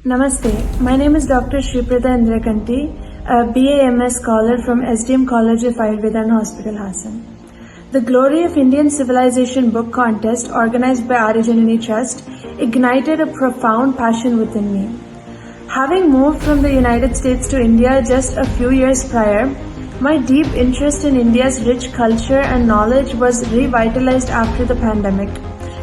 Namaste. My name is Dr. Shriprada Indrakanti, a BAMS scholar from SDM College of Ayurveda and Hospital, Hassan. The Glory of Indian Civilization book contest organized by Arijanani Trust ignited a profound passion within me. Having moved from the United States to India just a few years prior, my deep interest in India's rich culture and knowledge was revitalized after the pandemic.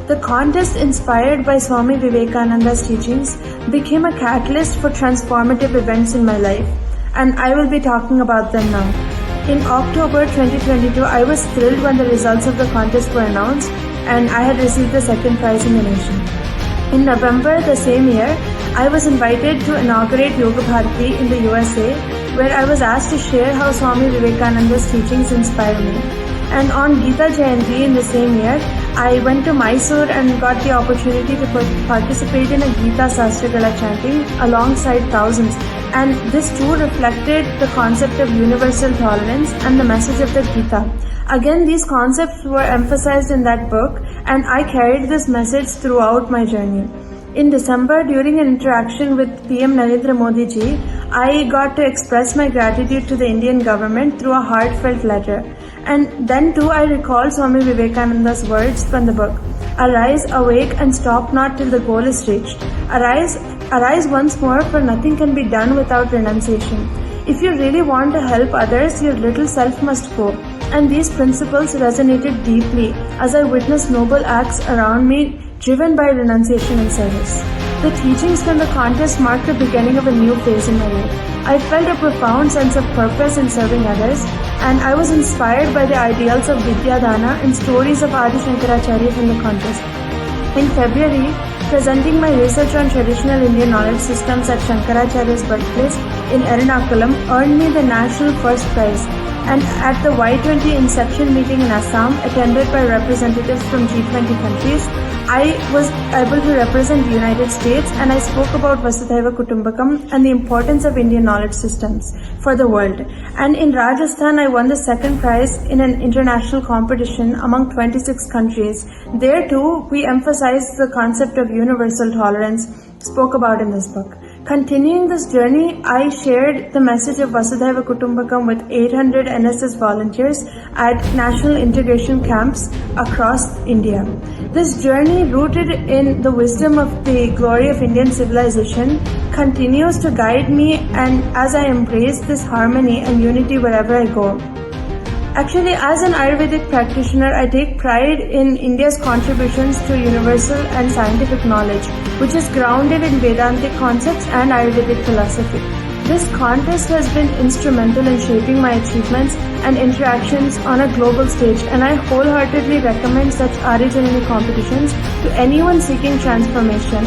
The contest, inspired by Swami Vivekananda's teachings, became a catalyst for transformative events in my life, and I will be talking about them now. In October 2022, I was thrilled when the results of the contest were announced, and I had received the second prize in the nation. In November the same year, I was invited to inaugurate Yoga Bharati in the USA, where I was asked to share how Swami Vivekananda's teachings inspire me. And on Gita Jayanti in the same year, I went to Mysore and got the opportunity to participate in a Gita Sastragala chanting alongside thousands. And this too reflected the concept of universal tolerance and the message of the Gita. Again, these concepts were emphasized in that book, and I carried this message throughout my journey. In December, during an interaction with PM Narendra Modi ji, I got to express my gratitude to the Indian government through a heartfelt letter. And then too I recalled Swami Vivekananda's words from the book, "Arise, awake and stop not till the goal is reached. Arise once more, for nothing can be done without renunciation. If you really want to help others, your little self must go." And these principles resonated deeply as I witnessed noble acts around me driven by renunciation and service. The teachings from the contest marked the beginning of a new phase in my life. I felt a profound sense of purpose in serving others, and I was inspired by the ideals of Vidyadana and stories of Adi Shankaracharya from the contest. In February, presenting my research on traditional Indian knowledge systems at Shankaracharya's birthplace in Ernakulam earned me the national first prize. And at the Y20 Inception meeting in Assam, attended by representatives from G20 countries, I was able to represent the United States, and I spoke about Vasudhaiva Kutumbakam and the importance of Indian knowledge systems for the world. And in Rajasthan, I won the second prize in an international competition among 26 countries. There too, we emphasized the concept of universal tolerance, spoke about in this book. Continuing this journey, I shared the message of Vasudhaiva Kutumbakam with 800 NSS volunteers at national integration camps across India. This journey, rooted in the wisdom of the glory of Indian civilization, continues to guide me, and as I embrace this harmony and unity wherever I go. Actually, as an Ayurvedic practitioner, I take pride in India's contributions to universal and scientific knowledge, which is grounded in Vedantic concepts and Ayurvedic philosophy. This contest has been instrumental in shaping my achievements and interactions on a global stage, and I wholeheartedly recommend such Arijanani competitions to anyone seeking transformation.